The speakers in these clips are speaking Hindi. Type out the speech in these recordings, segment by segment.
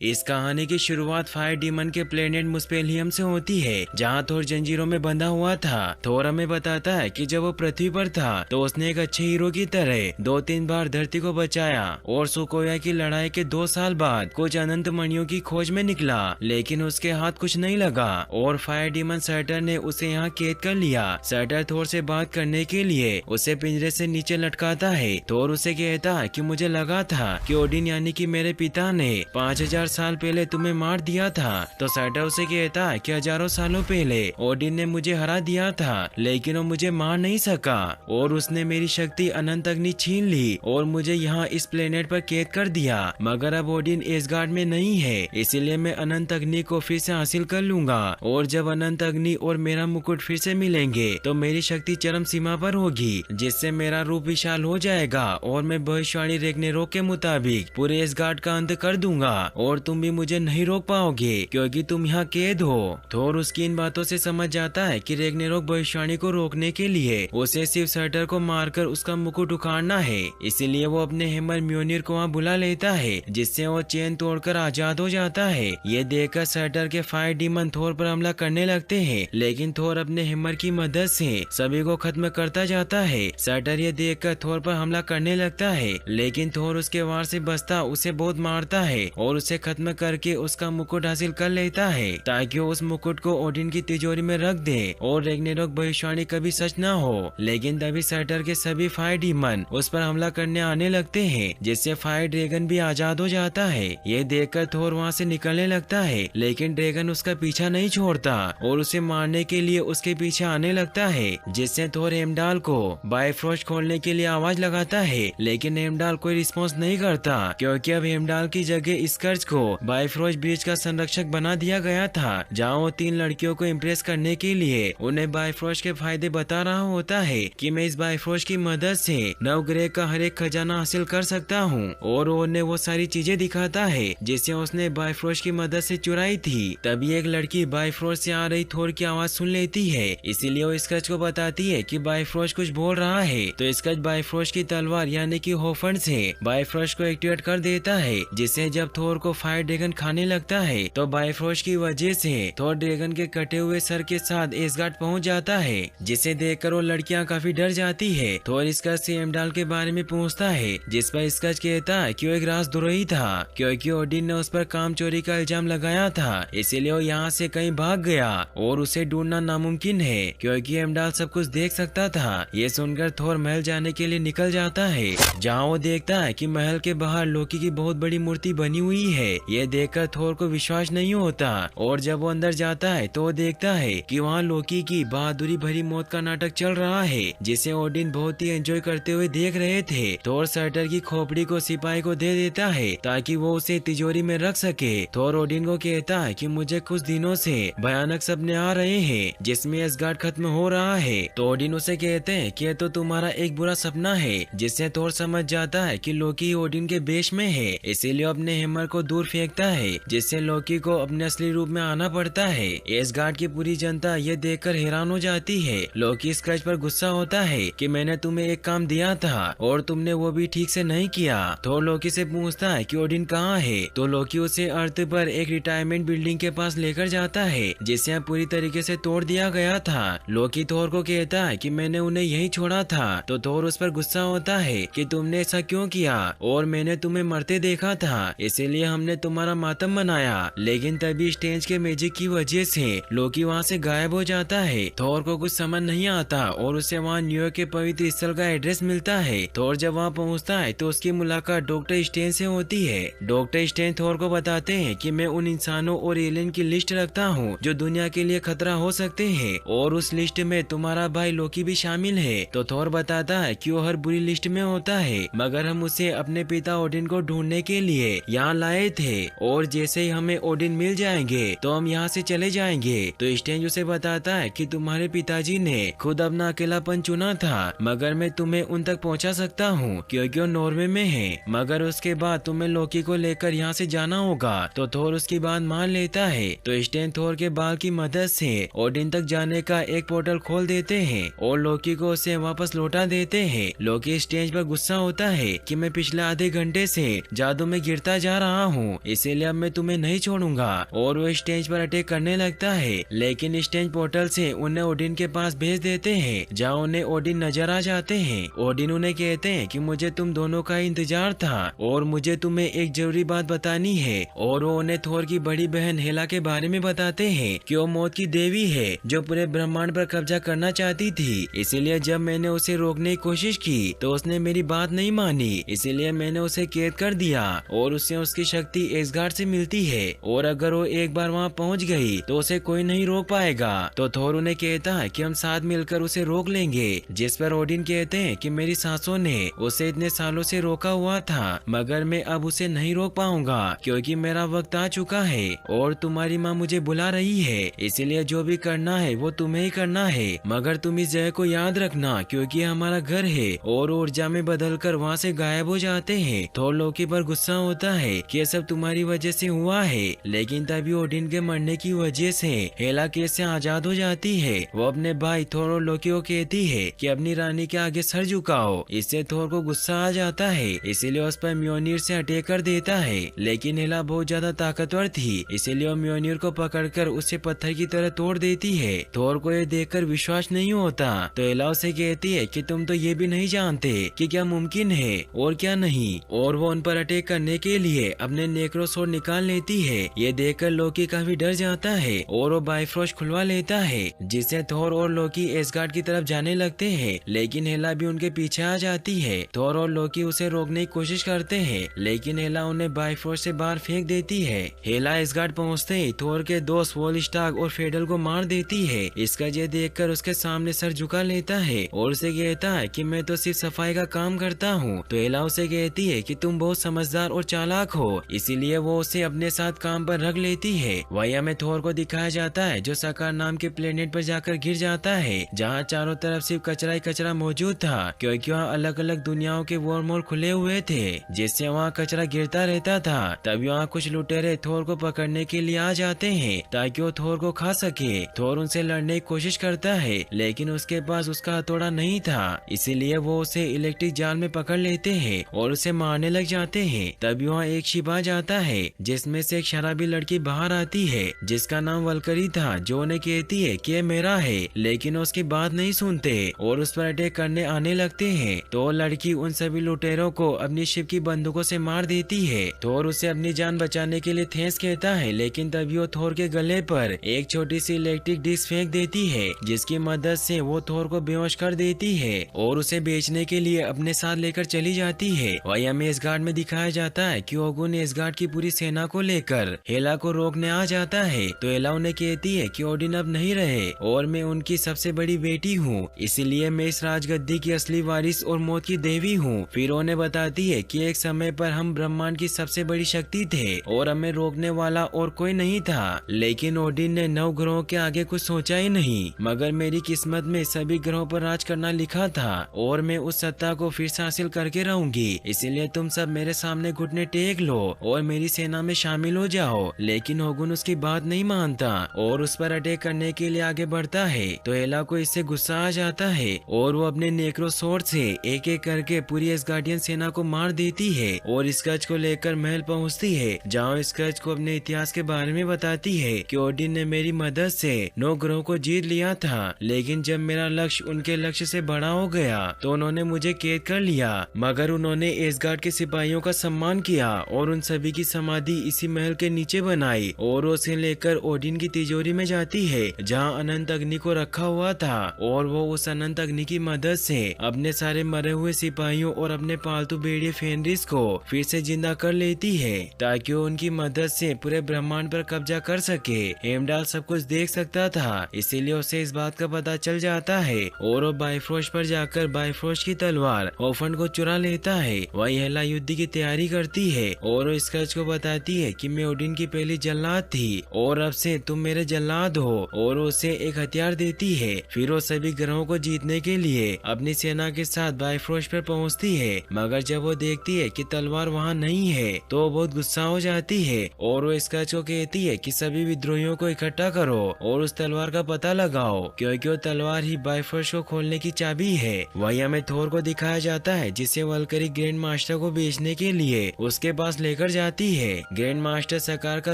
इस कहानी की शुरुआत फायर डीमन के प्लेनेट मुस्पेलियम से होती है, जहाँ थोर जंजीरों में बंधा हुआ था। थोर हमें बताता है कि जब वो पृथ्वी पर था तो उसने एक अच्छे हीरो की तरह 2-3 बार धरती को बचाया और सुकोया की लड़ाई के 2 साल बाद कुछ अनंत मणियों की खोज में निकला, लेकिन उसके हाथ कुछ नहीं लगा और फायर डीमन सर्टर ने उसे यहाँ कैद कर लिया। सर्टर थोर से बात करने के लिए उसे पिंजरे से नीचे लटकाता है। थोर उसे कहता है कि मुझे लगा था कि ओडिन यानी कि मेरे पिता ने 5000 साल पहले तुम्हें मार दिया था। तो सर्टर उसे कहता है कि हजारों सालों पहले ओडिन ने मुझे हरा दिया था, लेकिन वो मुझे मार नहीं सका और उसने मेरी शक्ति अनंत अग्नि छीन ली और मुझे यहाँ इस प्लेनेट पर कैद कर दिया। मगर अब ओडिन एसगार्ड में नहीं है, इसीलिए मैं अनंत अग्नि को फिर से हासिल कर लूंगा और जब अनंत अग्नि और मेरा मुकुट फिर से मिलेंगे तो मेरी शक्ति चरम सीमा पर होगी, जिससे मेरा रूप विशाल हो जाएगा और मैं भविष्यवाणी रेग्नारोक के मुताबिक पूरे एसगार्ड का अंत कर दूंगा और तुम भी मुझे नहीं रोक पाओगे क्योंकि तुम यहाँ कैद हो। थोर उसकी इन बातों से समझ जाता है कि रेग्नारोक भविष्यवाणी को रोकने के लिए उसे सिर्फ सर्टर को मारकर उसका मुकुट उखाड़ना है। इसीलिए वो अपने हेमर म्योनिर को वहाँ बुला लेता है, जिससे वो चेन तोड़कर आजाद हो जाता है। ये देखकर सर्टर के फायर डीमन थोर पर हमला करने लगते हैं, लेकिन थोर अपने हेमर की मदद से सभी को खत्म करता जाता है। सर्टर ये देखकर थोर पर हमला करने लगता है, लेकिन थोर उसके वार से बचता उसे बहुत मारता है और उसे खत्म करके उसका मुकुट हासिल कर लेता है, ताकि वो उस मुकुट को ओडिन की तिजोरी में रख दे और रेग्नारोक भविष्यवाणी कभी सच न हो। लेकिन तभी सर्टर के सभी फायर डीमन उस पर हमला करने आने लगते हैं, जिससे फायर ड्रैगन भी आजाद हो जाता है। ये देखकर थोर वहाँ से निकलने लगता है, लेकिन ड्रैगन उसका पीछा नहीं छोड़ता और उसे मारने के लिए उसके पीछे आने लगता है, जिससे थोर हेमडाल को बाइफ्रोस्ट खोलने के लिए आवाज लगाता है, लेकिन हेमडाल कोई रिस्पॉन्स नहीं करता क्योंकि अब हेमडाल की जगह स्कर्ज को बाइफ्रोस्ट ब्रिज का संरक्षक बना दिया गया था, जहाँ वो 3 लड़कियों को इम्प्रेस करने के लिए उन्हें बाइफ्रोस्ट के फायदे बता रहा होता है कि मैं इस बाइफ्रोस्ट की मदद से नवग्रह का हर एक खजाना हासिल कर सकता हूँ, और उन्हें वो सारी चीजें दिखाता है जिसे उसने बाइफ्रोस्ट की मदद से चुराई थी। तभी एक लड़की बाइफ्रोस्ट से आ रही थोर की आवाज सुन लेती है, इसीलिए वो स्कर्ज को बताती है कि बाइफ्रोस्ट कुछ बोल रहा है। तो स्कर्ज बाइफ्रोस्ट की तलवार यानी कि होफन से बाइफ्रोस्ट को एक्टिवेट कर देता है, जिससे जब थोर को फायर ड्रैगन खाने लगता है तो बाइफ्रोस्ट की वजह से थोर ड्रैगन के कटे हुए सर के साथ एसगार्ड पहुंच जाता है, जिसे देखकर वो लड़कियां काफी डर जाती है। थोर स्कर्ज से हेमडाल के बारे में पूछता है, जिस पर स्कर्ज कहता है कि वो एक राजद्रोही था क्योंकि ओडिन ने उस पर काम चोरी का इल्जाम लगाया था, इसीलिए वो यहाँ से कहीं भाग गया और उसे ढूंढना नामुमकिन है क्योंकि हेमडाल सब कुछ देख सकता था। ये सुनकर थोर महल जाने के लिए निकल जाता है, जहाँ वो देखता है कि महल के बाहर लोकी की बहुत बड़ी मूर्ति बनी हुई है। ये देखकर थोर को विश्वास नहीं होता और जब वो अंदर जाता है तो वो देखता है कि वहाँ लोकी की बहादुरी भरी मौत का नाटक चल रहा है, जिसे ओडिन बहुत ही एंजॉय करते हुए देख रहे थे। थोर सर्टर की खोपड़ी को सिपाही को दे देता है ताकि वो उसे तिजोरी में रख सके। थोर ओडिन को कहता है कि मुझे कुछ दिनों से भयानक सपने आ रहे हैं जिसमें एसगार्ड खत्म हो रहा है। तो ओडिन उसे कहते हैं कि तो तुम्हारा एक बुरा सपना है, जिससे थोर समझ जाता है कि लोकी ओडिन के बेश में है, इसीलिए अपने हेमर को दूर फेंकता है, जिससे लोकी को अपने असली रूप में आना पड़ता है। एसगार्ड की पूरी जनता ये देखकर हैरान हो जाती है। लोकी स्कर्ज पर गुस्सा होता है कि मैंने तुम्हें एक काम दिया था और तुमने वो भी ठीक से नहीं किया। थोर लोकी से पूछता है कि ओडिन कहाँ है, तो लोकी उसे अर्थ पर एक रिटायरमेंट बिल्डिंग के पास लेकर जाता है, जिसे पूरी तरीके से तोड़ दिया गया था। लोकी थोर को कहता है कि मैंने उन्हें यही छोड़ा था, तो थोर उस पर गुस्सा होता है कि तुमने ऐसा क्यों किया और मैंने तुम्हें मरते देखा था, इसीलिए हमने तुम्हारा मातम मनाया। लेकिन तभी स्टेज के मैजिक की वजह से लोकी वहाँ से गायब हो जाता है। थोर को कुछ समझ नहीं आता और उसे वहाँ न्यूयॉर्क के पवित्र स्थल का एड्रेस मिलता है। थोर जब वहाँ पहुँचता है तो उसकी मुलाकात डॉक्टर स्टेन से होती है। डॉक्टर स्टेन थोर को बताते हैं कि मैं उन इंसानों और एलियन की लिस्ट रखता हूँ जो दुनिया के लिए खतरा हो सकते हैं, और उस लिस्ट में तुम्हारा भाई लोकी भी शामिल है। तो थोर बताता है कि वो हर बुरी लिस्ट में होता है, मगर हम उसे अपने पिता ओडिन को ढूंढने के लिए यहाँ लाए थे, और जैसे ही हमें ओडिन मिल जाएंगे तो हम यहाँ से चले जाएंगे। तो स्टेंज उसे बताता है कि तुम्हारे पिताजी ने खुद अपना अकेलापन चुना था, मगर मैं तुम्हें उन तक पहुँचा सकता हूँ क्योंकि वो नॉर्वे में है, मगर उसके बाद तुम्हें लोकी को लेकर यहाँ से जाना होगा। तो थोर उसकी बात मान लेता है। तो स्टेन थोर के बाल की मदद से ओडिन तक जाने का एक पोर्टल खोल देते हैं और लोकी को उसे वापस लौटा देते हैं। लोकी स्टेज पर गुस्सा होता है कि मैं पिछले आधे घंटे से जादू में गिरता जा रहा हूँ हूँ, इसीलिए अब मैं तुम्हें नहीं छोड़ूंगा। और वो स्टेंज पर अटैक करने लगता है, लेकिन स्टेंज पोर्टल से उन्हें ओडिन के पास भेज देते हैं, जहाँ उन्हें ओडिन नजर आ जाते हैं। ओडिन उन्हें कहते हैं कि मुझे तुम दोनों का इंतजार था और मुझे तुम्हें एक जरूरी बात बतानी है। और वो उन्हें थोर की बड़ी बहन हेला के बारे में बताते हैं कि वो मौत की देवी है जो पूरे ब्रह्मांड पर कब्जा करना चाहती थी। इसीलिए जब मैंने उसे रोकने की कोशिश की तो उसने मेरी बात नहीं मानी, इसीलिए मैंने उसे कैद कर दिया और उससे उसकी शक्ति एसगार्ड से मिलती है। और अगर वो एक बार वहाँ पहुँच गई तो उसे कोई नहीं रोक पाएगा। तो थोर उन्हें कहता है कि हम साथ मिलकर उसे रोक लेंगे, जिस पर ओडिन कहते हैं कि मेरी सांसों ने उसे इतने सालों से रोका हुआ था, मगर मैं अब उसे नहीं रोक पाऊंगा क्योंकि मेरा वक्त आ चुका है और तुम्हारी माँ मुझे बुला रही है, इसीलिए जो भी करना है वो तुम्हें ही करना है। मगर तुम इस जगह को याद रखना क्योंकि हमारा घर है। और ऊर्जा में बदलकर वहाँ से गायब हो जाते हैं। थोर लोकी पर गुस्सा होता है कि ये सब तुम्हारी वजह से हुआ है, लेकिन तभी ओडिन के मरने की वजह से हेला केस से आजाद हो जाती है। वो अपने भाई थोर और लोकी को कहती है कि अपनी रानी के आगे सर झुकाओ। इससे थोर को गुस्सा आ जाता है, इसीलिए उस पर म्योनिर से अटैक कर देता है, लेकिन हेला बहुत ज्यादा ताकतवर थी, इसीलिए वो म्योनिर को पकड़कर उसे पत्थर की तरह तोड़ देती है। थोर को ये देखकर विश्वास नहीं होता, तो हेला उसे कहती है कि तुम तो ये भी नहीं जानते कि क्या मुमकिन है और क्या नहीं। और वो उन पर अटैक करने के लिए अपने नेक्रोसोर निकाल लेती है। ये देखकर लोकी काफी डर जाता है और वो बाइफ्रोस्ट खुलवा लेता है, जिससे थोर और लोकी एसगार्ड की तरफ जाने लगते हैं, लेकिन हेला भी उनके पीछे आ जाती है। थोर और लोकी उसे रोकने की कोशिश करते हैं, लेकिन हेला उन्हें बाइफ्रोस्ट से बाहर फेंक देती है। हेला एसगार्ड पहुंचते ही थोर के दोस्त वोलस्टाग और फेडल को मार देती है। इसका ये देखकर उसके सामने सर झुका लेता है और उसे कहता है कि मैं तो सिर्फ सफाई का काम करता हूँ। तो हेला उसे कहती है कि तुम बहुत समझदार और चालाक हो, इसीलिए वो उसे अपने साथ काम पर रख लेती है। वही हमें थोर को दिखाया जाता है जो सकार नाम के प्लेनेट पर जाकर गिर जाता है, जहाँ चारों तरफ सिर्फ कचरा ही कचरा मौजूद था, क्योंकि वहाँ अलग अलग दुनियाओं के वर्महोल खुले हुए थे, जिससे वहाँ कचरा गिरता रहता था। तभी वहाँ कुछ लुटेरे थोर को पकड़ने के लिए आ जाते हैं ताकि वो थोर को खा सके। थोर उनसे लड़ने की कोशिश करता है, लेकिन उसके पास उसका हथौड़ा नहीं था, इसीलिए वो उसे इलेक्ट्रिक जाल में पकड़ लेते हैं और उसे मारने लग जाते हैं। तभी वहाँ एक शिप आ जाता है, जिसमें से एक शराबी लड़की बाहर आती है जिसका नाम वलकरी था, जो उन्हें कहती है कि ये मेरा है, लेकिन उसकी बात नहीं सुनते और उस पर अटैक करने आने लगते हैं। तो लड़की उन सभी लुटेरों को अपनी शिप की बंदूकों से मार देती है। थोर उसे अपनी जान बचाने के लिए थैंक्स कहता है, लेकिन तभी वो थोर के गले पर एक छोटी सी इलेक्ट्रिक डिस्क फेंक देती है, जिसकी मदद से वो थोर को बेहोश कर देती है और उसे बेचने के लिए अपने साथ लेकर चली जाती है। वही हमें एसगार्ड में दिखाया जाता है कि ओगुन एसगार्ड की पूरी सेना को लेकर हेला को रोकने आ जाता है। तो हेला उन्हें कहती है कि ओडिन अब नहीं रहे और मैं उनकी सबसे बड़ी बेटी हूँ, इसीलिए मैं इस राजगद्दी की असली वारिस और मौत की देवी हूँ। फिर उन्हें बताती है कि एक समय पर हम ब्रह्मांड की सबसे बड़ी शक्ति थे और हमें रोकने वाला और कोई नहीं था, लेकिन ओडिन ने 9 ग्रहों के आगे कुछ सोचा ही नहीं, मगर मेरी किस्मत में सभी ग्रहों पर राज करना लिखा था और मैं उस सत्ता को फिर से हासिल करके रहूंगी। इसीलिए तुम सब मेरे सामने घुटने टेक लो और मेरी सेना में शामिल हो जाओ। लेकिन ओगुन उसकी बात नहीं मानता और उस पर अटैक करने के लिए आगे बढ़ता है। तो हेला को इससे गुस्सा आ जाता है और वो अपने नेक्रोसोर्ड से एक एक करके पूरी एसगार्डियन सेना को मार देती है और स्कर्च को लेकर महल पहुंचती है, जहाँ स्कर्च को अपने इतिहास के बारे में बताती है कि ओडिन ने मेरी मदद से 9 ग्रहों को जीत लिया था, लेकिन जब मेरा लक्ष्य उनके लक्ष्य से बड़ा हो गया तो उन्होंने मुझे कैद कर लिया, मगर उन्होंने एसगार्ड के सिपाहियों का सम्मान किया और उन सभी की समाधि इसी महल के नीचे बनाई और उसे लेकर ओडिन की तिजोरी में जाती है, जहाँ अनंत अग्नि को रखा हुआ था और वो उस अनंत अग्नि की मदद से अपने सारे मरे हुए सिपाहियों और अपने पालतू भेड़िए फेनरिस को फिर से जिंदा कर लेती है, ताकि वो उनकी मदद से पूरे ब्रह्मांड पर कब्जा कर सके। हेमडाल सब कुछ देख सकता था, इसीलिए उसे इस बात का पता चल जाता है और वो बाइफ्रोस्ट पर जाकर बाइफ्रोस्ट की तलवार ओफन को चुरा लेता है। वही हेला युद्ध की तैयारी करती है और वो स्कर्च को बताती है कि मैं ओडिन की पहली जल्लाद थी और अब से तुम मेरे जल्लाद हो, और उसे एक हथियार देती है। फिर वो सभी ग्रहों को जीतने के लिए अपनी सेना के साथ बाइफ्रोस्ट पर पहुंचती है, मगर जब वो देखती है कि तलवार वहाँ नहीं है तो वो बहुत गुस्सा हो जाती है और वो स्कर्च को कहती है कि सभी विद्रोहियों को इकट्ठा करो और उस तलवार का पता लगाओ, क्योंकि वो तलवार ही बाइफ्रोस्ट को खोलने की चाबी है। वही हमें थोर को दिखाया जाता है जिसे वलकरी ग्रैंड मास्टर को बेचने के लिए उसके पास लेकर पर जाती है। ग्रैंड मास्टर सकार का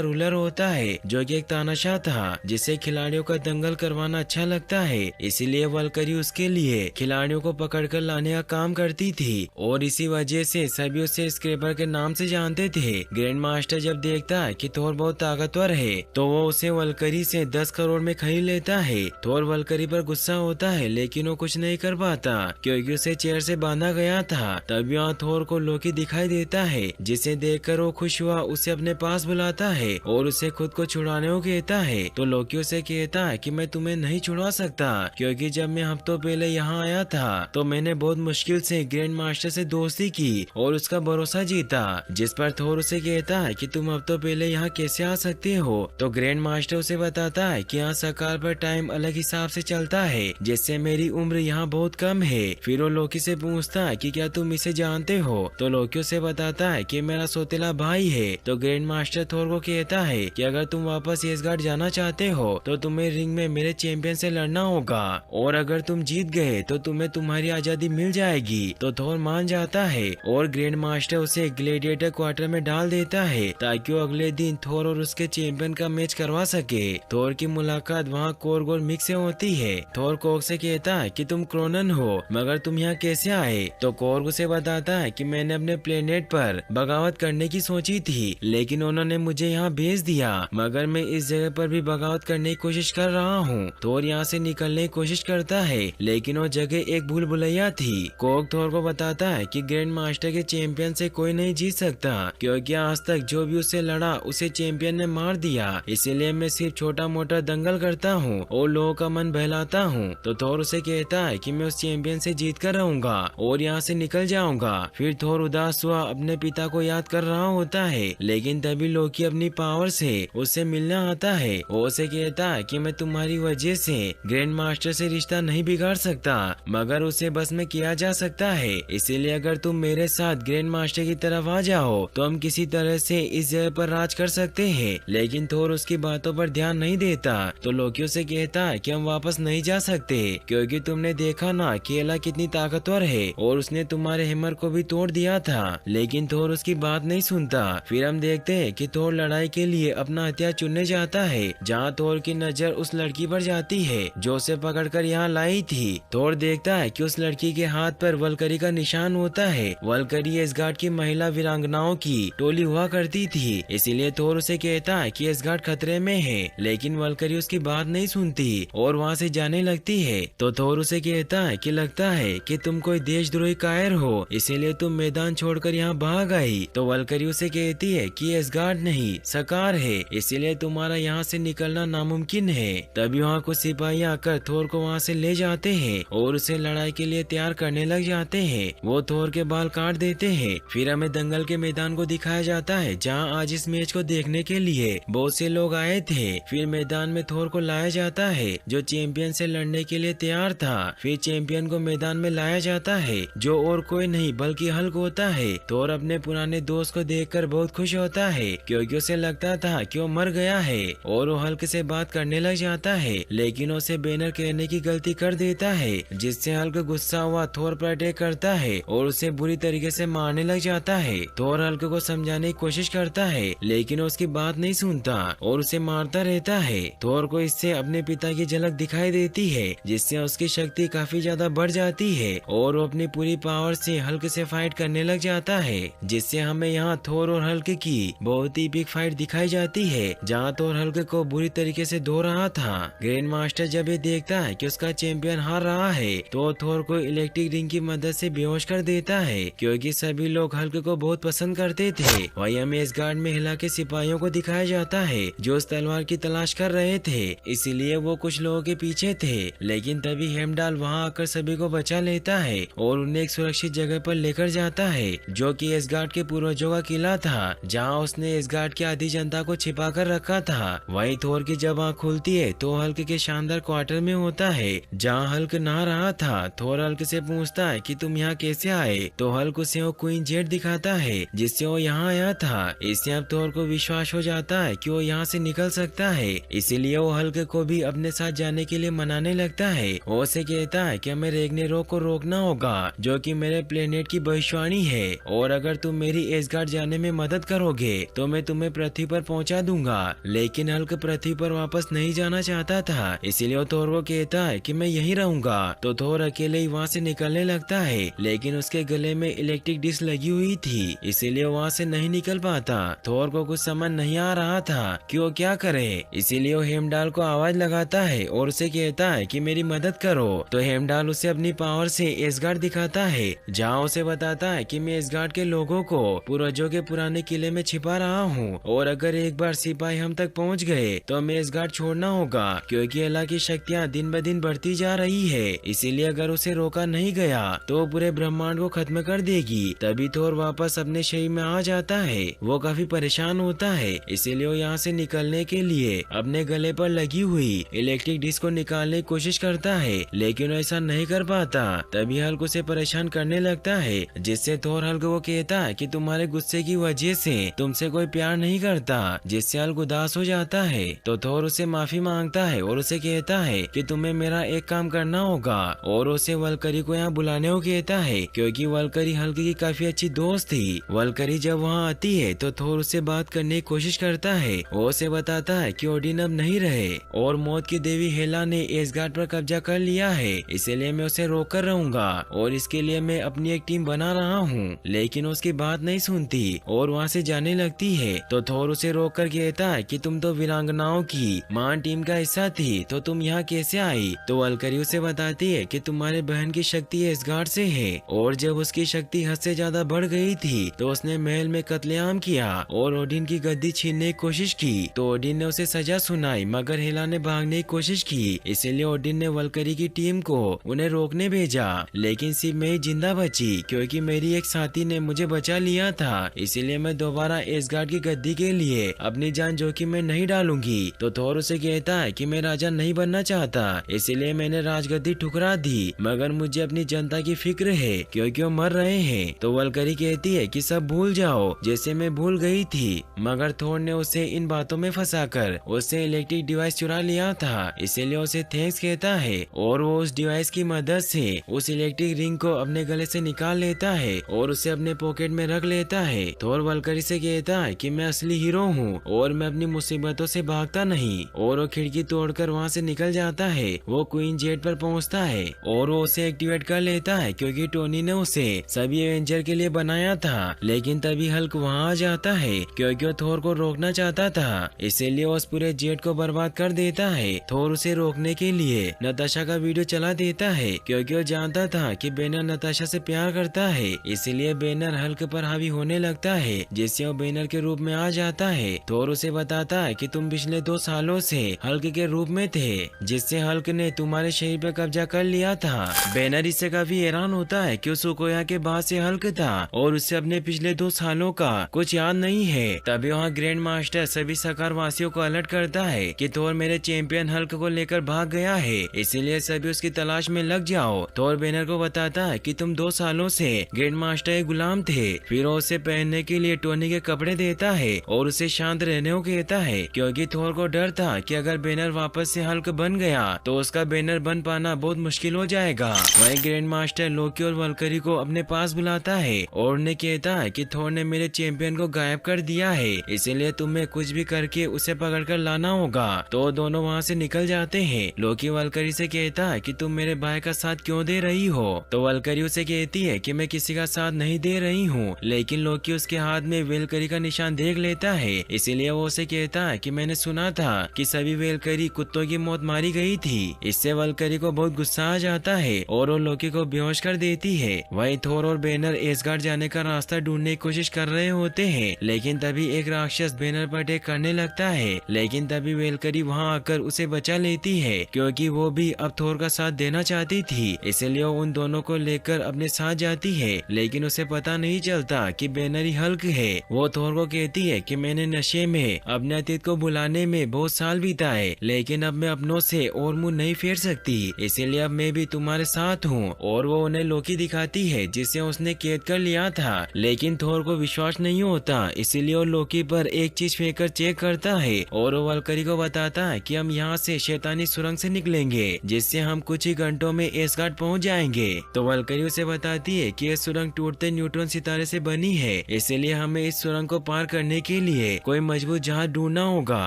रूलर होता है जो कि एक तानाशाह था जिसे खिलाड़ियों का दंगल करवाना अच्छा लगता है, इसीलिए वल्करी उसके लिए खिलाड़ियों को पकड़कर लाने का काम करती थी और इसी वजह से सभी उसे स्क्रैपर के नाम से जानते थे। ग्रैंड मास्टर जब देखता है कि थोर बहुत ताकतवर है तो वो उसे वल्करी से 10 करोड़ में खरीद लेता है। थोर वल्करी पर गुस्सा होता है लेकिन वो कुछ नहीं कर पाता क्योंकि उसे चेयर से बांधा गया था। तब यहाँ थोर को लोकी दिखाई देता है जिसे देखकर वो खुश हुआ उसे अपने पास बुलाता है और उसे खुद को छुड़ाने को कहता है। तो लोकी उसे कहता है कि मैं तुम्हें नहीं छुड़ा सकता क्योंकि जब मैं हफ्तों पहले यहाँ आया था तो मैंने बहुत मुश्किल से ग्रैंड मास्टर से दोस्ती की और उसका भरोसा जीता। जिस पर थोर उसे कहता है कि तुम हफ्तों पहले यहाँ कैसे आ सकते हो। तो ग्रैंड मास्टर उसे बताता है कि यहाँ सकार पर टाइम अलग हिसाब से चलता है जिससे मेरी उम्र यहाँ बहुत कम है। फिर वो लोकी से पूछता है कि क्या तुम इसे जानते हो। तो लोकी उसे बताता है कि मेरा सौतेला भाई है। तो ग्रैंड मास्टर थोर को कहता है कि अगर तुम वापस एसगार्ड जाना चाहते हो तो तुम्हें रिंग में मेरे चैंपियन से लड़ना होगा और अगर तुम जीत गए तो तुम्हें तुम्हारी आजादी मिल जाएगी। तो थोर मान जाता है और ग्रैंड मास्टर उसे ग्लेडिएटर क्वार्टर में डाल देता है ताकि वो अगले दिन थोर और उसके चैंपियन का मैच करवा सके। थोर की मुलाकात वहाँ कोर्ग और मिक से होती है। थोर कोर्ग से कहता है कि तुम क्रोनन हो मगर तुम यहाँ कैसे आए। तो कोर्ग उसे बताता है कि मैंने अपने प्लेनेट पर बगावत करने की सोची थी लेकिन उन्होंने मुझे यहाँ भेज दिया मगर मैं इस जगह पर भी बगावत करने की कोशिश कर रहा हूँ। थोर यहाँ से निकलने की कोशिश करता है लेकिन वो जगह एक भूल भुलैया थी। कोर्ग थोर को बताता है कि ग्रैंड मास्टर के चैंपियन से कोई नहीं जीत सकता क्योंकि आज तक जो भी उससे लड़ा उसे चैंपियन ने मार दिया, इसीलिए मैं सिर्फ छोटा मोटा दंगल करता हूँ और लोगों का मन बहलाता हूँ। तो थोर उसे कहता है कि मैं उस चैंपियन से जीत कर रहूंगा और यहाँ से निकल जाऊंगा। फिर थोर उदास हुआ अपने पिता को याद कर रहा होता है लेकिन तभी लोकी अपनी पावर से उससे मिलना आता है और उसे कहता है कि मैं तुम्हारी वजह से ग्रैंड मास्टर से रिश्ता नहीं बिगाड़ सकता मगर उसे बस में किया जा सकता है, इसीलिए अगर तुम मेरे साथ ग्रैंड मास्टर की तरफ आ जाओ तो हम किसी तरह से इस जगह पर राज कर सकते हैं। लेकिन थोर उसकी बातों पर ध्यान नहीं देता। तो लोकी उसे कहता है कि हम वापस नहीं जा सकते क्योंकि तुमने देखा ना कि एला कितनी ताकतवर है और उसने तुम्हारे हैमर को भी तोड़ दिया था। लेकिन थोर उसकी बात नहीं सुनता। फिर हम देखते हैं कि थोर लड़ाई के लिए अपना हथियार चुनने जाता है जहाँ थोर की नजर उस लड़की पर जाती है जो उसे पकड़कर यहाँ लाई थी। थोर देखता है कि उस लड़की के हाथ पर वल्करी का निशान होता है। वल्करी एसगार्ड की महिला वीरांगनाओं की टोली हुआ करती थी, इसीलिए थोर उसे कहता है कि एसगार्ड खतरे में है लेकिन वल्करी उसकी बात नहीं सुनती और वहाँ से जाने लगती है। तो थोर उसे कहता है कि लगता है कि तुम कोई देशद्रोही कायर हो इसीलिए तुम मैदान छोड़कर यहाँ भाग आई। तो वल्करी उसे कहती है कि एसगार्ड नहीं सकार है इसीलिए तुम्हारा यहाँ से निकलना नामुमकिन है। तभी वहाँ कुछ सिपाही आकर थोर को वहाँ से ले जाते हैं और उसे लड़ाई के लिए तैयार करने लग जाते हैं। वो थोर के बाल काट देते हैं। फिर हमें दंगल के मैदान को दिखाया जाता है जहाँ आज इस मैच को देखने के लिए बहुत से लोग आए थे। फिर मैदान में थोर को लाया जाता है जो चैंपियन से लड़ने के लिए तैयार था। फिर चैंपियन को मैदान में लाया जाता है जो और कोई नहीं बल्कि हल्क होता है। थोर अपने पुराने दोस्त को देखकर बहुत खुश होता है क्योंकि उसे लगता था कि वो मर गया है और वो हल्क से बात करने लग जाता है लेकिन उसे बैनर कहने की गलती कर देता है जिससे हल्क गुस्सा हुआ थोर पर अटैक करता है और उसे बुरी तरीके से मारने लग जाता है। थोर हल्क को समझाने की कोशिश करता है लेकिन उसकी बात नहीं सुनता और उसे मारता रहता है। थोर को इससे अपने पिता की झलक दिखाई देती है जिससे उसकी शक्ति काफी ज्यादा बढ़ जाती है और वो अपनी पूरी पावर से हल्क से फाइट करने लग जाता है जिससे हमें यहाँ थोर और हल्क की बहुत ही बिग फाइट दिखाई जाती है जहाँ थोर हल्क को बुरी तरीके से धो रहा था। ग्रैंड मास्टर जब ये देखता है कि उसका चैंपियन हार रहा है तो थोर को इलेक्ट्रिक रिंग की मदद से बेहोश कर देता है क्योंकि सभी लोग हल्क को बहुत पसंद करते थे। वही हमें एसगार्ड में हिला के सिपाहियों को दिखाया जाता है जो उस तलवार की तलाश कर रहे थे, इसीलिए वो कुछ लोगों के पीछे थे। लेकिन तभी हेमडाल वहाँ आकर सभी को बचा लेता है और उन्हें एक सुरक्षित जगह पर लेकर जाता है जो कि एसगार्ड के पूर्वजों का किला था जहाँ उसने एसगार्ड की आधी जनता को छिपा कर रखा था। वही थोर की जब आँख खुलती है तो हल्क के शानदार क्वार्टर में होता है जहाँ हल्क नहा रहा था। थोर हल्क से पूछता है कि तुम यहाँ कैसे आए। तो हल्क उसे वो क्वीन जेट दिखाता है जिससे वो यहाँ आया था। इससे अब थोर को विश्वास हो जाता है कि वो यहाँ से निकल सकता है, इसीलिए वो हल्क को भी अपने साथ जाने के लिए मनाने लगता है। वो उसे कहता है कि हमें रैग्नारोक को रोकना होगा जो कि मेरे प्लेनेट की भविष्यवाणी है और अगर तुम मेरी एसगार्ड जाने छुपाने में मदद करोगे तो मैं तुम्हें पृथ्वी पर पहुंचा दूंगा। लेकिन हल्क पृथ्वी पर वापस नहीं जाना चाहता था, इसीलिए वो थोर को कहता है कि मैं यहीं रहूंगा। तो थोर अकेले ही वहाँ से निकलने लगता है, लेकिन उसके गले में इलेक्ट्रिक डिस्क लगी हुई थी, इसीलिए वहाँ से नहीं निकल पाता। थोर को कुछ समझ नहीं आ रहा था कि वो क्या करे, इसीलिए वो हेमडाल को आवाज लगाता है और उसे कहता है कि मेरी मदद करो। तो हेमडाल उसे अपनी पावर से एसगार्ड दिखाता है, जहाँ उसे बताता है कि मैं एसगार्ड के लोगों को पूर्वजों के पुराने किले में छिपा रहा हूँ, और अगर एक बार सिपाही हम तक पहुँच गए तो हमें एसगार्ड छोड़ना होगा, क्योंकि अल्लाह की शक्तियाँ दिन ब दिन बढ़ती जा रही है। इसीलिए अगर उसे रोका नहीं गया तो पूरे ब्रह्मांड को खत्म कर देगी। तभी थोर वापस अपने शरीर में आ जाता है। वो काफी परेशान होता है, इसीलिए वो यहाँ से निकलने के लिए अपने गले पर लगी हुई इलेक्ट्रिक डिस्क को निकालने की कोशिश करता है, लेकिन वो ऐसा नहीं कर पाता। तभी हल्क उसे परेशान करने लगता है, जिससे थोर हल्क को कहता है कि तुम्हारे गुस्से की वजह से तुमसे कोई प्यार नहीं करता, जिससे हल्क उदास हो जाता है। तो थोर उसे माफी मांगता है और उसे कहता है कि तुम्हें मेरा एक काम करना होगा, और उसे वल्करी को यहाँ बुलाने को कहता है, क्योंकि वल्करी हल्क की काफी अच्छी दोस्त थी। वल्करी जब वहाँ आती है तो थोर उससे बात करने की कोशिश करता है। वो उसे बताता है कि ओडिन अब नहीं रहे और मौत की देवी हेला ने एसगार्ड पर कब्जा कर लिया है, इसलिए मैं उसे रोक कर रहूंगा और इसके लिए मैं अपनी एक टीम बना रहा हूँ। लेकिन उसकी बात नहीं सुनती और वहाँ से जाने लगती है। तो थोर उसे रोक कर कहता है कि तुम तो वीरांगनाओं की महान टीम का हिस्सा थी, तो तुम यहाँ कैसे आई? तो वल्करी उसे बताती है कि तुम्हारे बहन की शक्ति एसगार्ड से है, और जब उसकी शक्ति हद से ज्यादा बढ़ गई थी तो उसने महल में कत्लेआम किया और ओडिन की गद्दी छीनने की कोशिश की। तो ओडिन ने उसे सजा सुनाई, मगर हेला ने भागने की कोशिश की, इसलिए ओडिन ने वल्करी की टीम को उन्हें रोकने भेजा। लेकिन सिर्फ मैं ही जिंदा बची, क्योंकि मेरी एक साथी ने मुझे बचा लिया था, इसीलिए मैं दोबारा एसगार्ड की गद्दी के लिए अपनी जान जोखिम में नहीं डालूंगी। तो थोर उसे कहता है कि मैं राजा नहीं बनना चाहता, इसलिए मैंने राजगद्दी ठुकरा दी, मगर मुझे अपनी जनता की फिक्र है, क्योंकि वो मर रहे हैं। तो वल्करी कहती है कि सब भूल जाओ जैसे मैं भूल गई थी, मगर थोर ने उसे इन बातों में फंसाकर उससे इलेक्ट्रिक डिवाइस चुरा लिया था, इसीलिए उसे थैंक्स कहता है, और वो उस डिवाइस की मदद से उस इलेक्ट्रिक रिंग को अपने गले से निकाल लेता है और उसे अपने पॉकेट में रख लेता है। थोर वल्करी से कहता है कि मैं असली हीरो हूँ और मैं अपनी मुसीबतों से भागता नहीं, और वो खिड़की तोड़कर वहाँ से निकल जाता है। वो क्वीन जेट पर पहुँचता है और वो उसे एक्टिवेट कर लेता है, क्योंकि टोनी ने उसे सभी एवेंजर के लिए बनाया था। लेकिन तभी हल्क वहाँ आ जाता है, क्योंकि वो थोर को रोकना चाहता था, इसीलिए वो उस पूरे जेट को बर्बाद कर देता है। थोर उसे रोकने के लिए नताशा का वीडियो चला देता है, क्योंकि वो जानता था कि बैनर नताशा से प्यार करता है, इसीलिए बैनर हल्क पर हावी होने लगता है, जिससे वो बैनर के रूप में आ जाता है। थोर उसे बताता है कि तुम पिछले 2 सालों से हल्क के रूप में थे, जिससे हल्क ने तुम्हारे शरीर पर कब्जा कर लिया था। बैनर इससे काफी हैरान होता है कि सुकोया के बाद से हल्क था और उससे अपने पिछले 2 सालों का कुछ याद नहीं है। तभी वहाँ ग्रैंड मास्टर सभी सकार वासियों को अलर्ट करता है कि थोर मेरे चैंपियन हल्क को लेकर भाग गया है, इसीलिए सभी उसकी तलाश में लग जाओ। थोर बैनर को बताता है कि तुम 2 सालों से ग्रैंड मास्टर के गुलाम थे। फिर वो उसे पहनने के लिए टोनी के कपड़े देता है और उसे शांत रहने को कहता है, क्योंकि थोर को डर था कि अगर बैनर वापस से हल्क बन गया तो उसका बैनर बन पाना बहुत मुश्किल हो जाएगा। वहीं ग्रैंड मास्टर लोकी और वल्करी को अपने पास बुलाता है और उन्हें कहता है कि थोर ने मेरे चैंपियन को गायब कर दिया है, इसीलिए तुम्हें कुछ भी करके उसे पकड़ कर लाना होगा। तो दोनों वहाँ से निकल जाते हैं। लोकी वल्करी से कहता है कि तुम मेरे भाई का साथ क्यों दे रही हो? तो वल्करी उसे कहती है कि मैं किसी का साथ नहीं दे रही हूँ, लेकिन लोकी उसके हाथ में वेलकरी का निशान देख लेता है, इसीलिए वो उसे कहता है कि मैंने सुना था कि सभी वेलकरी कुत्तों की मौत मारी गई थी। इससे वल्करी को बहुत गुस्सा आ जाता है और वो लोकी को बेहोश कर देती है। वहीं थोर और बैनर एसगार्ड जाने का रास्ता ढूंढने की कोशिश कर रहे होते हैं, लेकिन तभी एक राक्षस बैनर पर अटैक करने लगता है। लेकिन तभी वेलकरी वहां आकर उसे बचा लेती है, क्योंकि वो भी अब थोर का साथ देना चाहती थी, इसलिए वो उन दोनों को लेकर अपने साथ जाती है। लेकिन उसे पता नहीं चलता कि बैनर ही हल्क है। वो थोर को कहती है कि मैंने नशे में अपने अतीत को भुलाने में बहुत साल बिताए, लेकिन अब मैं अपनों से और मुंह नहीं फेर सकती, इसीलिए अब मैं भी तुम्हारे साथ हूँ। और वो उन्हें लोकी दिखाती है जिसे उसने कैद कर लिया था। लेकिन थोर को विश्वास नहीं होता, इसीलिए वो लोकी पर एक चीज फेंककर चेक करता है और वो वल्करी को बताता है कि हम यहाँ से शैतानी सुरंग से निकलेंगे, जिससे हम कुछ ही घंटों में एसगार्ड पहुँच जाएंगे। तो वल्करी उसे बताती है कि यह सुरंग टूटते न्यूट्रॉन सितारे से बनी है, इसीलिए हमें इस सुरंग को पार करने के लिए कोई मजबूत जहाज ढूंढना होगा।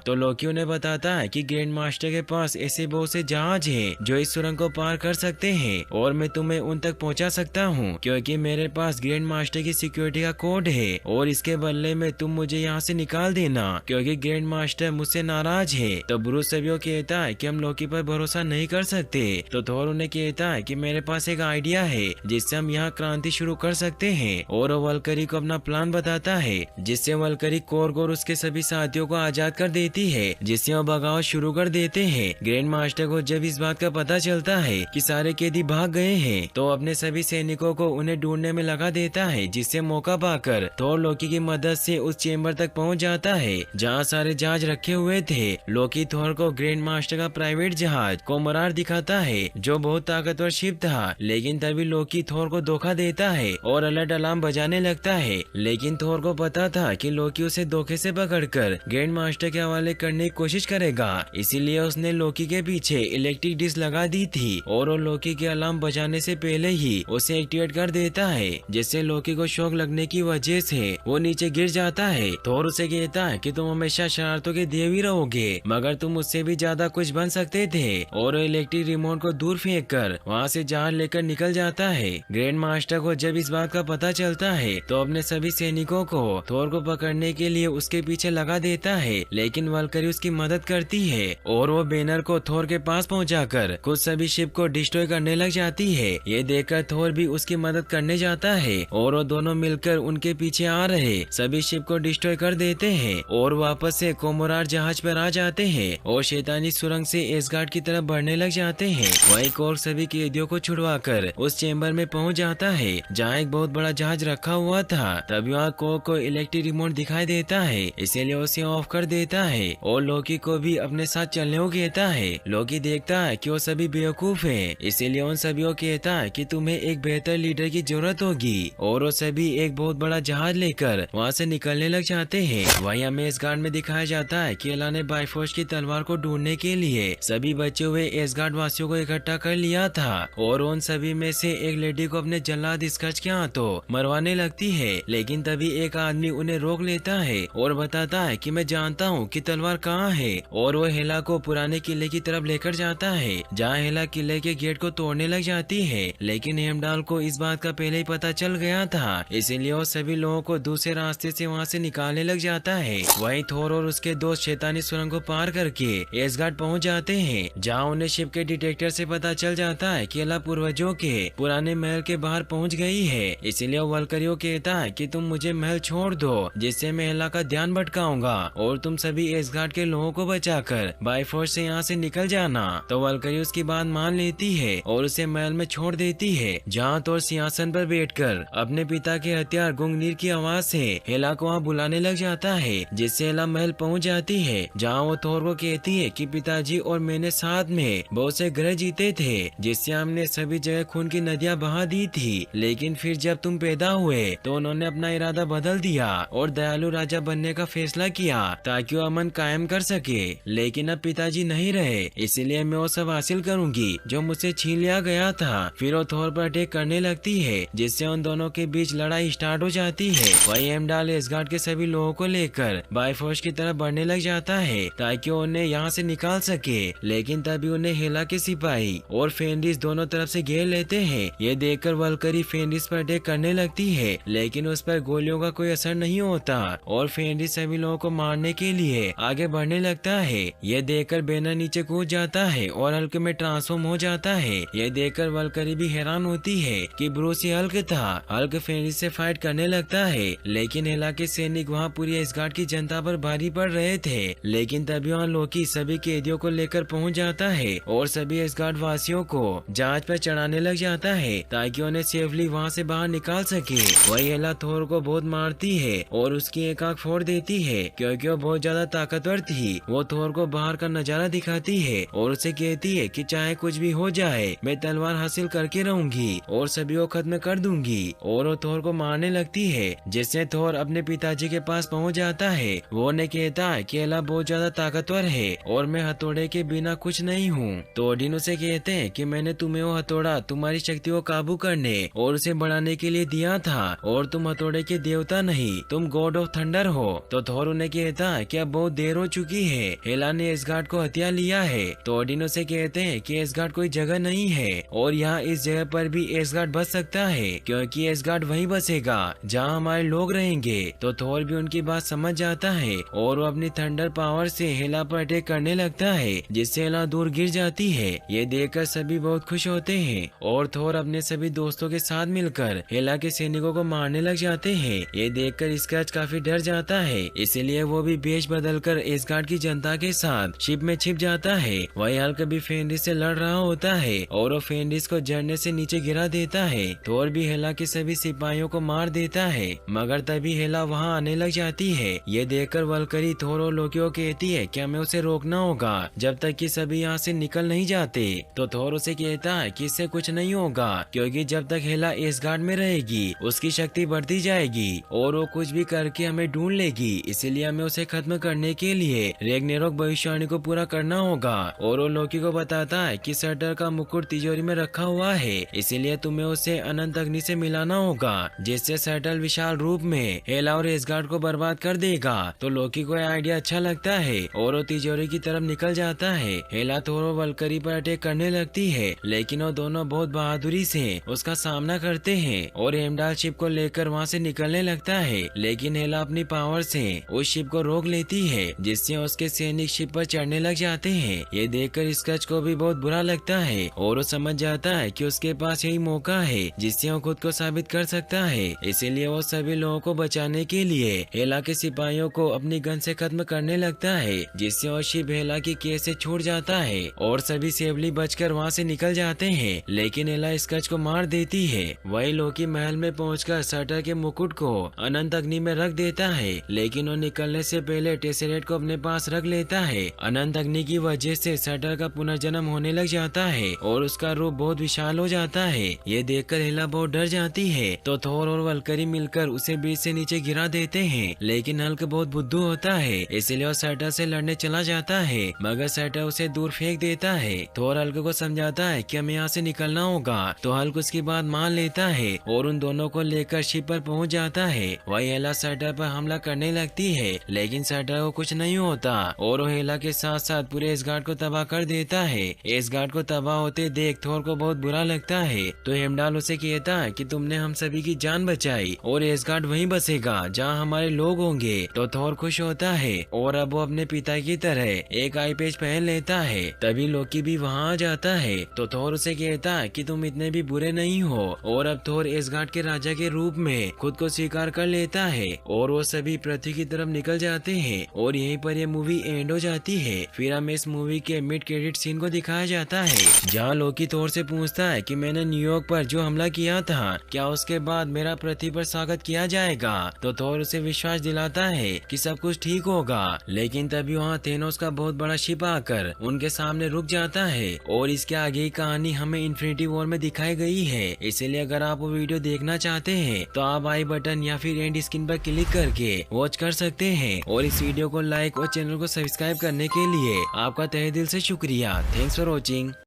तो लोकी उन्हें बताता है कि ग्रैंड मास्टर के पास ऐसे बहुत से जहाज हैं जो इस सुरंग को पार कर सकते हैं और मैं तुम्हें उन तक पहुंचा सकता हूं, क्योंकि मेरे पास ग्रैंड मास्टर की सिक्योरिटी का कोड है और इसके बदले में तुम मुझे यहाँ से निकाल देना, क्योंकि ग्रैंड मास्टर मुझसे नाराज है। तो ब्रूस सभी को कहता है कि हम लोकी पर भरोसा नहीं कर सकते। तो थोर उन्हें कहता है कि मेरे पास एक आइडिया है जिससे हम यहाँ क्रांति शुरू कर सकते हैं, और वो वल्करी को अपना प्लान बताता है, जिससे वल्करी कोरगोर उसके सभी साथियों को आजाद कर देती है, जिससे वो बगावत शुरू कर देते हैं। ग्रैंड मास्टर को जब इस बात का पता चलता है कि सारे कैदी भाग गए हैं, तो अपने सभी सैनिकों को उन्हें ढूंढने में लगा देता है, जिससे मौका पाकर थोर लोकी की मदद से उस चेम्बर तक पहुंच जाता है जहां सारे जहाज रखे हुए थे। लोकी थोर को ग्रैंड मास्टर का प्राइवेट जहाज कोमरार दिखाता है जो बहुत ताकतवर शिप था, लेकिन तभी लोकी थोर को धोखा देता है और अलर्ट अलार्म बजाने लगता है। लेकिन थोर को पता था कि लोकी उसे धोखे से पकड़कर ग्रैंड मास्टर के हवाले करने की कोशिश करेगा, इसीलिए उसने लोकी के पीछे इलेक्ट्रिक डिश लगा दी थी और वो लोकी के अलार्म बजाने से पहले ही उसे एक्टिवेट कर देता है, जिससे लोकी को शॉक लगने की वजह से वो नीचे गिर जाता है। थोर उसे कहता है कि तुम हमेशा शरारतों के देवी रहोगे, मगर तुम मुझसे भी ज्यादा कुछ बन सकते थे, और इलेक्ट्रिक रिमोट को दूर फेंक कर वहाँ से जहाज लेकर निकल जाता है। ग्रैंड मास्टर को जब इस बात का पता चलता है तो अपने सभी सैनिकों को थोर को पकड़ने के लिए उसके पीछे लगा देता है, लेकिन वल्करी उसकी मदद करती है और वो बैनर को थोर के पास पहुंचाकर खुद सभी शिप को डिस्ट्रॉय करने लग जाती है। ये देखकर थोर भी उसकी मदद करने जाता है और वो दोनों मिलकर उनके पीछे आ रहे सभी शिप को डिस्ट्रॉय कर देते हैं और वापस से कोमोरार जहाज पर आ जाते हैं और शैतानी सुरंग से एसगार्ड की तरफ बढ़ने लग जाते हैं। वहीं कॉर्क सभी कैदियों को छुड़वाकर उस चेम्बर में पहुंच जाता है जहां एक बहुत बड़ा जहाज रखा हुआ था। तभी वहाँ कॉर्क को इलेक्ट्रिक रिमोट दिखाई देता है, इसीलिए उसे ऑफ कर देता है और लोकी को भी अपने साथ चलने को कहता है। लोकी देखता है कि वो सभी बेवकूफ हैं, इसीलिए उन सभी को कहता है कि तुम्हें एक बेहतर लीडर की जरूरत होगी, और वो सभी एक बहुत बड़ा जहाज लेकर वहाँ से निकलने लग जाते हैं। वहीं हमें एसगार्ड में दिखाया जाता है कि एला ने बाइफोर्स की तलवार को ढूंढने के लिए सभी बचे हुए एसगार्ड वासियों को इकट्ठा कर लिया था और उन सभी में से एक लेडी को अपने जल्लाद स्कर्च के हाथों मरवाने लगती है। लेकिन तभी एक आदमी उन्हें रोक लेता है और बताता है कि मैं जानता हूँ कि तलवार कहाँ है, और वो हेला को पुराने किले की तरफ लेकर जाता है जहाँ हेला किले के गेट को तोड़ने लग जाती है। लेकिन हेमडाल को इस बात का पहले ही पता चल गया था, इसीलिए वो सभी लोगों को दूसरे रास्ते से वहाँ से निकालने लग जाता है। वहीं थोर और उसके दोस्त शैतानी सुरंग को पार करके एसगार्ड पहुँच जाते हैं जहाँ उन्हें शिप के डिटेक्टर से पता चल जाता है कि एला पूर्वजों के पुराने महल के बाहर पहुँच गई है। इसीलिए वल्करियो कहता है कि तुम मुझे महल छोड़ दो, जिससे मैं एला का ध्यान भटकाऊंगा और तुम सभी एसगार्ड के लोगों को बचाकर बाइफोर्स से यहाँ से निकल जाना। तो वल्करी उसकी बात मान लेती है और उसे महल में छोड़ देती है, जहाँ थोर सिंहासन पर बैठकर अपने पिता के हथियार गुंगनीर की आवाज से हेला को वहाँ बुलाने लग जाता है, जिससे हेला महल पहुँच जाती है जहाँ वो थोर को कहती है कि पिताजी और मैंने साथ में बहुत से ग्रह जीते थे, जिससे हमने सभी जगह खून की नदियाँ बहा दी थी, लेकिन फिर जब तुम पैदा हुए तो उन्होंने अपना इरादा बदल दिया और दयालु राजा बनने का फैसला किया ताकि वो अमन कायम कर सके। लेकिन अब पिताजी नहीं रहे, इसलिए मैं वो सब हासिल करूंगी जो मुझसे छीन लिया गया था। फिर वो थोर पर अटैक करने लगती है, जिससे उन दोनों के बीच लड़ाई स्टार्ट हो जाती है। वही हेमडाल एसगार्ड के सभी लोगों को लेकर बाइफोर्स की तरफ बढ़ने लग जाता है ताकि वो उन्हें यहाँ से निकाल सके, लेकिन तभी उन्हें हेला के सिपाही और फेनरिस दोनों तरफ से घेर लेते हैं। ये देखकर वल्करी फेनरिस पर अटैक करने लगती है, लेकिन उस पर गोलियों का कोई असर नहीं होता और फेनरिस सभी लोगों को मारने के लिए आगे बढ़ने लगता है। ये देखकर बैनर नीचे कूद जाता है और हल्क में ट्रांसफॉर्म हो जाता है। ये देखकर वल्करी भी हैरान होती है कि ब्रूस ही हल्क था। हल्क फेनरिस से फाइट करने लगता है, लेकिन हेला के सैनिक वहाँ पूरी एसगार्ड की जनता पर भारी पड़ रहे थे। लेकिन तभी वहाँ लोकी सभी कैदियों को लेकर पहुँच जाता है और सभी एसगार्ड वासियों को जहाज पर चढ़ाने लग जाता है ताकि उन्हें सेफली वहाँ से बाहर निकाल सके। वही हेला थोर को बहुत मारती है और उसकी एक आंख फोड़ देती है, क्योंकि वो बहुत ज्यादा ताकतवर थी। वो थोर को बाहर का नजारा दिखाती है और उसे कहती है कि चाहे कुछ भी हो जाए मैं तलवार हासिल करके रहूंगी और सभी को खत्म कर दूंगी, और वो थोर को मारने लगती है, जिससे थोर अपने पिताजी के पास पहुंच जाता है। वो उन्हें कहता है कि एला बहुत ज्यादा ताकतवर है और मैं हथौड़े के बिना कुछ नहीं हूँ। तो ओडिन उसे कहते हैं कि मैंने तुम्हें वो हथौड़ा तुम्हारी शक्ति को काबू करने और उसे बढ़ाने के लिए दिया था और तुम हथौड़े घोड़े के देवता नहीं, तुम गॉड ऑफ थंडर हो। तो थोर उन्हें कहता है कि अब बहुत देर हो चुकी है, हेला ने एसगार्ड को हत्या लिया है। तो ओडिन उसे कहते हैं कि एसगार्ड कोई जगह नहीं है और यहाँ इस जगह पर भी एसगार्ड बच सकता है, क्योंकि एसगार्ड वहीं बसेगा जहाँ हमारे लोग रहेंगे। तो थोर भी उनकी बात समझ जाता है और वो अपनी थंडर पावर से हेला पर अटैक करने लगता है, जिससे हेला दूर गिर जाती है। ये देखकर सभी बहुत खुश होते हैं और थोर अपने सभी दोस्तों के साथ मिलकर हेला के सैनिकों को मारने लग जाते हैं। ये देखकर स्क्रैच काफी डर जाता है, इसीलिए वो भी वेश बदलकर एसगार्ड की जनता के साथ शिप में छिप जाता है। वही हल्क भी फेनरिस से लड़ रहा होता है और वो फेनरिस को झरने से नीचे गिरा देता है। थोर भी हेला के सभी सिपाहियों को मार देता है, मगर तभी हेला वहाँ आने लग जाती है। ये देखकर वल्करी थोर और लोकी को कहती है कि हमें उसे रोकना होगा जब तक कि सभी यहाँ से निकल नहीं जाते। तो थोर उसे कहता है कि इससे कुछ नहीं होगा, क्योंकि जब तक हेला एसगार्ड में रहेगी उसकी शक्ति बढ़ती जाएगी और वो कुछ भी करके हमें ढूंढ लेगी। इसीलिए हमें उसे खत्म करने के लिए रेग्नेरोक भविष्यवाणी को पूरा करना होगा। और वो लोकी को बताता है कि सर्टर का मुकुट तिजोरी में रखा हुआ है, इसीलिए तुम्हें उसे अनंत अग्नि से मिलाना होगा, जिससे सर्टल विशाल रूप में हेला और एसगार्ड को बर्बाद कर देगा। तो लोकी को यह आइडिया अच्छा लगता है और वो तिजोरी की तरफ निकल जाता है। हेला थोर और वल्करी पर अटैक करने लगती है, लेकिन वो दोनों बहुत बहादुरी से उसका सामना करते हैं और हेमडाल शिप को लेकर वहाँ से निकलने लगता है। लेकिन हेला अपनी पावर से उस शिप को रोक लेती है, जिससे उसके सैनिक शिप पर चढ़ने लग जाते हैं। ये देखकर स्क्रच को भी बहुत बुरा लगता है और वो समझ जाता है कि उसके पास यही मौका है जिससे वो खुद को साबित कर सकता है। इसीलिए वो सभी लोगों को बचाने के लिए हेला के सिपाहियों को अपनी गन से खत्म करने लगता है, जिससे वो शिप हेला की केस से छूट जाता है और सभी सेवली बचकर वहाँ से निकल जाते हैं। लेकिन हेला स्क्रच को मार देती है। वही लोकी महल में पहुंचकर सर्टर के मुकुट को अनंत अग्नि में रख देता है, लेकिन वो निकलने से पहले टेसेरेट को अपने पास रख लेता है। अनंत अग्नि की वजह से सर्टर का पुनर्जन्म होने लग जाता है और उसका रूप बहुत विशाल हो जाता है। ये देखकर हेला बहुत डर जाती है। तो थोर और वल्करी मिलकर उसे ब्रिज से नीचे गिरा देते हैं, लेकिन हल्क बहुत बुद्धू होता है, इसलिए वो सर्टर से लड़ने चला जाता है, मगर सर्टर उसे दूर फेंक देता है। थोर हल्क को समझाता है कि हमें यहाँ से निकलना होगा। तो हल्क उसकी बात मान लेता है और उन दोनों को लेकर शिप पर पहुंच जाता है। वही हेला सर्टर पर हमला करने लगती है, लेकिन सर्टर को कुछ नहीं होता और वो हेला के साथ साथ पूरे एसगार्ड को तबाह कर देता है। एसगार्ड को तबाह होते देख थोर को बहुत बुरा लगता है। तो हेमडाल उसे कहता है कि तुमने हम सभी की जान बचाई और एसगार्ड वहीं बसेगा जहाँ हमारे लोग होंगे। तो थोर खुश होता है और अब वो अपने पिता की तरह एक आई पेज पहन लेता है। तभी लोकी भी वहाँ आ जाता है। तो थोर उसे कहता है कि तुम इतने भी बुरे नहीं हो और अब थोर एसगार्ड के राजा के रूप में खुद को स्वीकार कर लेता है और वो सभी पृथ्वी की तरफ निकल जाते हैं और यहीं पर ये मूवी एंड हो जाती है। फिर हमें इस मूवी के मिड क्रेडिट सीन को दिखाया जाता है, जहाँ लोकी थोर से पूछता है कि मैंने न्यूयॉर्क पर जो हमला किया था, क्या उसके बाद मेरा पृथ्वी पर स्वागत किया जाएगा। तो थोर उसे विश्वास दिलाता है कि सब कुछ ठीक होगा। लेकिन तभी वहाँ थेनोस का बहुत बड़ा शिप आकर उनके सामने रुक जाता है और इसके आगे की कहानी हमें इन्फिनिटी वॉर में दिखाई गई है। इसलिए अगर आप वो वीडियो देखना चाहते हैं तो आप आई बटन या फिर एंड स्क्रीन पर क्लिक करके वॉच कर सकते हैं। और इस वीडियो को लाइक और चैनल को सब्सक्राइब करने के लिए आपका तहे दिल से शुक्रिया। Thanks for watching.